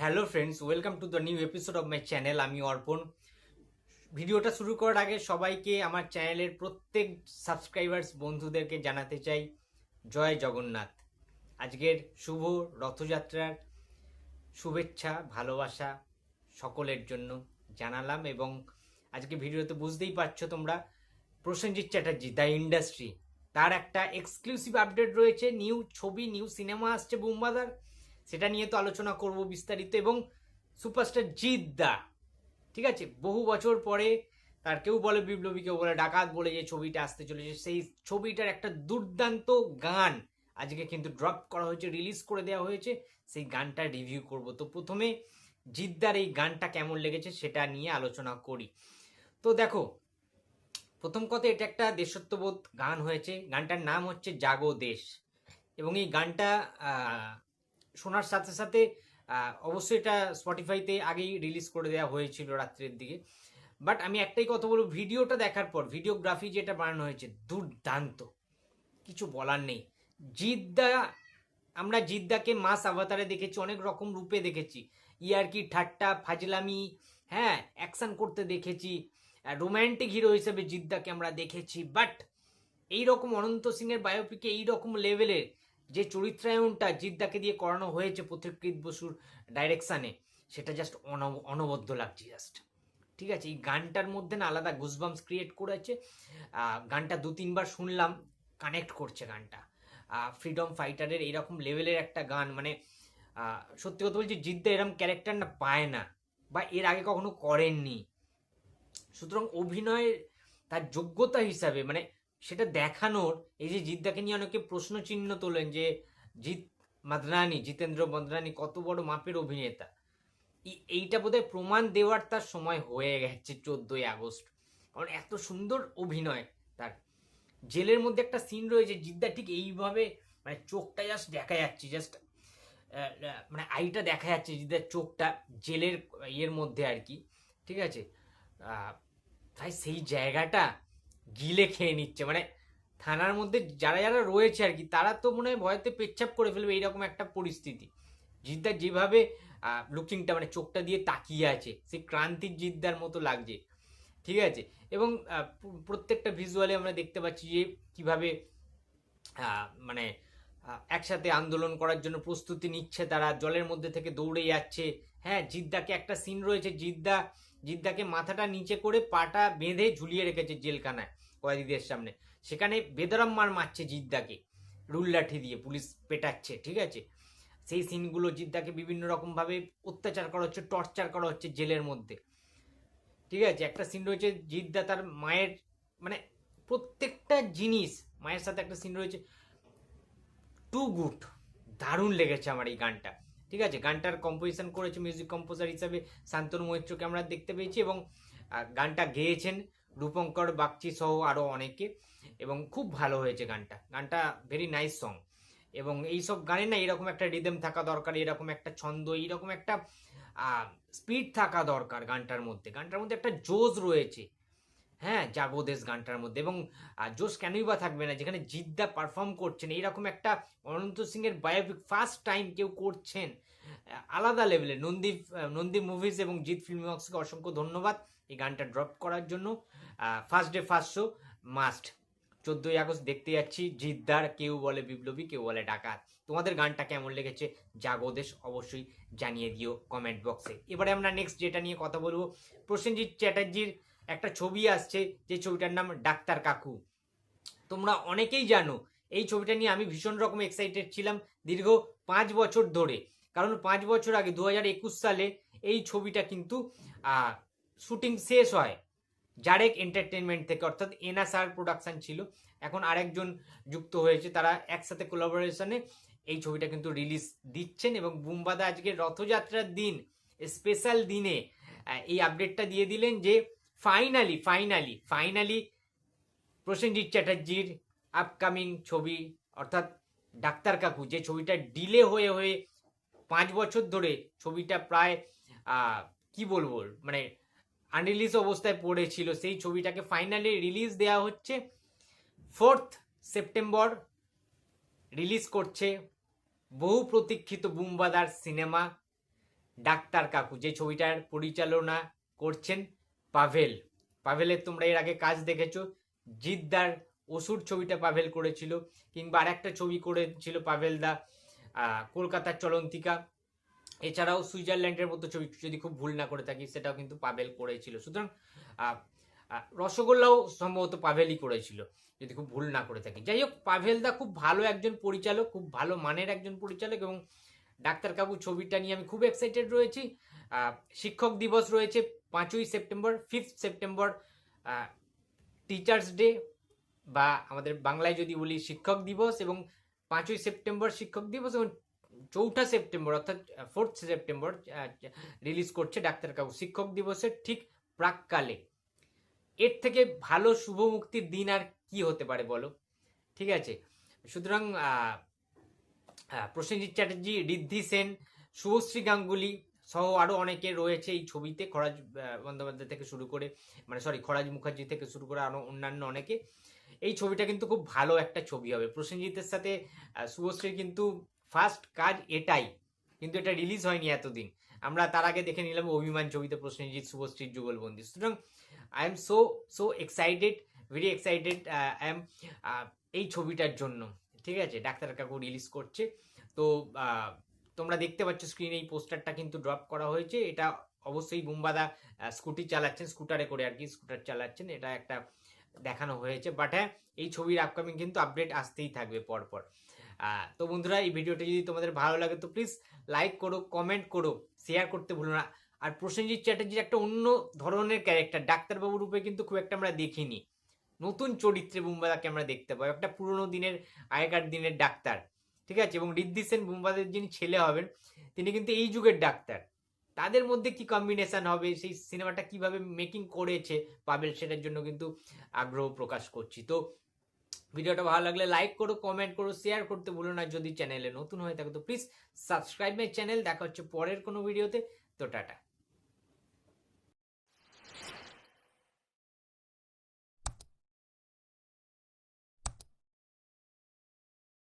Hello friends, welcome to the new episode of my channel. আমি অর্পণ। ভিডিওটা শুরু করার আগে সবাইকে, আমার চ্যানেলের প্রত্যেক সাবস্ক্রাইবার্স বন্ধুদেরকে জানাতে চাই জয় জগন্নাথ। আজকের শুভ রথযাত্রার শুভেচ্ছা, ভালোবাসা সকলের জন্য জানালাম। এবং আজকে ভিডিওতে বুঝতেই পারছো তোমরা, প্রসেনজিৎ চ্যাটার্জি দ্য ইন্ডাস্ট্রি, তার একটা এক্সক্লুসিভ আপডেট রয়েছে। নিউ ছবি, নিউ সিনেমা আসছে বুম্বাদার, সেটা নিয়ে তো আলোচনা করব বিস্তারিত। এবং সুপারস্টার জিৎ দা, ঠিক আছে, বহু বছর পরে তার কেউ বলে বিপ্লবী, কেউ বলে ডাকাত বলে যে ছবিটা আসতে চলেছে, সেই ছবিটার একটা দুর্দান্ত গান আজকে কিন্তু ড্রপ করা হয়েছে, রিলিজ করে দেওয়া হয়েছে। সেই গানটা রিভিউ করব। তো প্রথমে জিদ্দার এই গানটা কেমন লেগেছে সেটা নিয়ে আলোচনা করি। তো দেখো, প্রথম কথা, এটা একটা দেশত্ববোধ গান হয়েছে। গানটার নাম হচ্ছে জাগো দেশ। এবং এই গানটা শোনার সাথে সাথে অবশ্যই এটা স্পটিফাইতে আগেই রিলিজ করে দেওয়া হয়েছিল রাত্রের দিকে। বাট আমি একটাই কথা বলবো, ভিডিওটা দেখার পর ভিডিওগ্রাফি যেটা বানানো হয়েছে দুর্দান্ত, কিছু বলার নেই। জিদ্দা, আমরা জিদ্দাকে মাস আভাতারে দেখেছি, অনেক রকম রূপে দেখেছি, ইয়ারকি ঠাট্টা ফাজলামি, হ্যাঁ, অ্যাকশন করতে দেখেছি, রোম্যান্টিক হিরো হিসেবে জিদ্দাকে আমরা দেখেছি। বাট এইরকম অনন্ত সিং এর বায়োপিকে এইরকম লেভেলের যে চরিত্রায়নটা জিদ্দাকে দিয়ে করানো হয়েছে পথিকৃৎ বসুর ডাইরেকশানে, সেটা জাস্ট অনবদ্য লাগছে জাস্ট। ঠিক আছে, এই গানটার মধ্যে না আলাদা গুজবাম্পস ক্রিয়েট করেছে। গানটা দু তিনবার শুনলাম, কানেক্ট করছে গানটা। ফ্রিডম ফাইটারের এইরকম লেভেলের একটা গান, মানে সত্যি কথা বলছি, জিদ্দা এরকম ক্যারেক্টার না পায় না, বা এর আগে কখনো করেননি। সুতরাং অভিনয়ের তার যোগ্যতা হিসাবে, মানে সেটা দেখানোর, এই যে জিদ্দাকে নিয়ে অনেকে প্রশ্ন চিহ্ন তোলেন যে জিৎ মাদরানি, জিতেন্দ্র মাদরানি কত বড় মাপের অভিনেতা, এইটা বোধহয় প্রমাণ দেওয়ার তার সময় হয়ে গেছে 14ই আগস্ট। কারণ এত সুন্দর অভিনয় তার। জেলের মধ্যে একটা সিন রয়েছে, জিদ্দা ঠিক এইভাবে, মানে চোখটা জাস্ট দেখা যাচ্ছে, জাস্ট মানে আইটা দেখা যাচ্ছে জিদ্দার চোখটা জেলের ইয়ের মধ্যে আর কি। ঠিক আছে, তাই সেই জায়গাটা গিলে খেয়ে নিচ্ছে, মানে থানার মধ্যে যারা যারা রয়েছে আর কি, তারা তো মনে হয় ভয়তে পেচ্ছাপ করে ফেলবে, এইরকম একটা পরিস্থিতি। জিদ্দার যেভাবে লুকিংটা, মানে চোখটা দিয়ে তাকিয়ে আছে, সেই ক্রান্তির জিদ্দার মতো লাগছে। ঠিক আছে, এবং প্রত্যেকটা ভিজুয়ালে আমরা দেখতে পাচ্ছি যে কিভাবে মানে একসাথে আন্দোলন করার জন্য প্রস্তুতি নিচ্ছে তারা, জলের মধ্যে থেকে দৌড়ে যাচ্ছে। হ্যাঁ, জিদ্দাকে একটা সিন রয়েছে, জিদ্দাকে মাথাটা নিচে করে পাটা বেঁধে ঝুলিয়ে রেখেছে জেলখানায় কয়েদিদের সামনে, সেখানে বেদরম মার মারছে জিদ্দাকে, রুল লাঠি দিয়ে পুলিশ পেটাচ্ছে। ঠিক আছে, সেই সিনগুলো, জিদ্দাকে বিভিন্ন রকমভাবে অত্যাচার করা হচ্ছে, টর্চার করা হচ্ছে জেলের মধ্যে। ঠিক আছে, একটা সিন রয়েছে জিদ্দা তার মায়ের, মানে প্রত্যেকটা জিনিস, মায়ের সাথে একটা সিন রয়েছে, টু গুড, দারুণ লেগেছে আমার এই গানটা। ঠিক আছে, গানটার কম্পোজিশন করেছে মিউজিক কম্পোজার হিসাবে শান্তনু মৈত্রকে আমরা দেখতে পেয়েছি, এবং গানটা গেয়েছেন রূপঙ্কর বাগচি সহ আরও অনেকে, এবং খুব ভালো হয়েছে গানটা। গানটা ভেরি নাইস সং। এবং এইসব গানে না এরকম একটা রিদম থাকা দরকার, এরকম একটা ছন্দ, এইরকম একটা স্পিড থাকা দরকার গানটার মধ্যে। গানটার মধ্যে একটা জোশ রয়েছে, হ্যাঁ, জাগোদেশ গানটার মধ্যে। এবং জোশ কেনই বা থাকবে না, যেখানে জিদ্দা পারফর্ম করছেন, এইরকম একটা অনন্ত সিং এর বায়োপিক ফার্স্ট টাইম কেউ করছেন আলাদা লেভেলে। নন্দী মুভিজ এবং জিৎ ফিল্ম ওয়ার্কসকে অসংখ্য ধন্যবাদ এই গানটা ড্রপ করার জন্য। First day first show must, 14ই আগস্ট দেখতে যাচ্ছি জিদ্দার কেউ বলে বিপ্লবী, কেউ বলে ডাকাত। তোমাদের গানটা কেমন লেগেছে জাগোদেশ অবশ্যই জানিয়ে দিও কমেন্ট বক্সে। এবারে আমরা নেক্সট যেটা নিয়ে কথা বলবো, প্রসেনজিৎ চ্যাটার্জির একটা ছবি আসছে, যে ছবিটার নাম ডাক্তার কাকু। তোমরা অনেকেই জানো এই ছবিটা নিয়ে আমি ভীষণ রকম এক্সাইটেড ছিলাম দীর্ঘ 5 বছর ধরে। কারণ 5 বছর আগে 2021 সালে এই ছবিটা কিন্তু শুটিং শেষ হয় জারেক এন্টারটেনমেন্ট থেকে, অর্থাৎ এনএসআর প্রোডাকশন ছিল, এখন আরেকজন যুক্ত হয়েছে, তারা একসাথে কোলাবোরেশনে এই ছবিটা কিন্তু রিলিজ দিচ্ছেন। এবং বুম্বাদা আজকে রথযাত্রার দিন, স্পেশাল দিনে এই আপডেটটা দিয়ে দিলেন যে ফাইনালি ফাইনালি ফাইনালি প্রসেনজিৎ চ্যাটার্জির আপকামিং ছবি, অর্থাৎ ডাক্তার কাকু, যে ছবিটা ডিলে হয়ে হয়ে 5 বছর ধরে ছবিটা প্রায় কি বলবো, মানে আনরিলিজ অবস্থায় পড়েছিল, সেই ছবিটাকে ফাইনালি রিলিজ দেওয়া হচ্ছে। 4 সেপ্টেম্বর রিলিজ করছে বহু প্রতীক্ষিত বুম্বাদার সিনেমা ডাক্তার কাকু, যে ছবিটার পরিচালনা করছেন পাভেলের তোমরা এর আগে কাজ দেখেছো। জিদ্দার অসুর ছবিটা পাভেল করেছিল, কিংবা আর একটা ছবি করেছিল পাভেলদা, কলকাতার চলন্তিকা। এছাড়াও সুইজারল্যান্ডের মতো ছবি, যদি খুব ভুল না করে থাকি, সেটাও কিন্তু পাভেল করেছিল। সুতরাং রসগোল্লাও সম্ভবত পাভেলই করেছিল, যদি খুব ভুল না করে থাকি। যাই হোক, পাভেলদা খুব ভালো একজন পরিচালক, খুব ভালো মানের একজন পরিচালক, এবং ডাক্তার কাকু ছবিটা নিয়ে আমি খুব এক্সাইটেড রয়েছি। শিক্ষক দিবস রয়েছে 5ই সেপ্টেম্বর, 5 সেপ্টেম্বর টিচার্স ডে, বা আমাদের বাংলায় যদি বলি শিক্ষক দিবস, এবং 5ই সেপ্টেম্বর শিক্ষক দিবস, এবং 4ঠা সেপ্টেম্বর অর্থাৎ 4th সেপ্টেম্বর রিলিজ করছে ডাক্তার কাকু শিক্ষক দিবসের ঠিক প্রাককালে। এর থেকে ভালো শুভ মুক্তির দিন আর কি হতে পারে বলো? ঠিক আছে, সুতরাং প্রসেনজিৎ চ্যাটার্জি, ঋদ্ধি সেন, শুভশ্রী গাঙ্গুলি সহ আরো অনেকে রয়েছে এই ছবিতে, খরাজ বন্দ্যোপাধ্যায় থেকে শুরু করে, খরাজ মুখার্জি থেকে শুরু করে আরো অন্যান্য অনেকে। এই ছবিটা কিন্তু খুব ভালো একটা ছবি হবে। প্রসেনজিতের সাথে শুভশ্রীর কিন্তু ফার্স্ট কাজ এটাই, কিন্তু এটা রিলিজ হয়নি এতদিন। আমরা তার আগে দেখে নিলাম অভিমান ছবিতে প্রসেনজিৎ শুভশ্রীর যুগলবন্দি। সুতরাং I am so excited, very excited I am এই ছবিটার জন্য। ঠিক আছে, ডাক্তার কাকু রিলিজ করছে। তো তোমরা দেখতে পাচ্ছ স্ক্রিনে এই পোস্টারটা কিন্তু ড্রপ করা হয়েছে। এটা অবশ্যই বুম্বাদা স্কুটি চালাচ্ছেন, স্কুটারে করে আর কি, স্কুটার চালাচ্ছেন, এটা একটা দেখানো হয়েছে। বাট হ্যাঁ, এই ছবির আপকামিং কিন্তু আপডেট আসতেই থাকবে পরপর। তো বন্ধুরা, এই ভিডিওটা যদি তোমাদের ভালো লাগে তো প্লিজ লাইক করো, কমেন্ট করো, শেয়ার করতে ভুলো না। আর প্রসেনজিৎ চ্যাটার্জির একটা অন্য ধরনের ক্যারেক্টার, ডাক্তারবাবু রূপে কিন্তু খুব একটা আমরা দেখিনি। নতুন চরিত্রে বুম্বাদাকে আমরা দেখতে পাই, একটা পুরোনো দিনের, আগেকার দিনের ডাক্তার। ঠিক আছে, এবং ঋদ্ধি সেন বুম্বাদের যিনি ছেলে হবেন, তিনি কিন্তু এই যুগের ডাক্তার। তাদের মধ্যে কি কম্বিনেশন হবে, সেই সিনেমাটা কিভাবে মেকিং করেছে পাবেল, সেটার জন্য কিন্তু আগ্রহ প্রকাশ করছি। তো ভিডিওটা ভালো লাগলে লাইক করো, কমেন্ট করো, শেয়ার করতে ভুলো না। যদি চ্যানেলে নতুন হয়ে থাকে তো প্লিজ সাবস্ক্রাইব মাই চ্যানেল। দেখা হচ্ছে পরের কোনো ভিডিওতে। তো টাটা।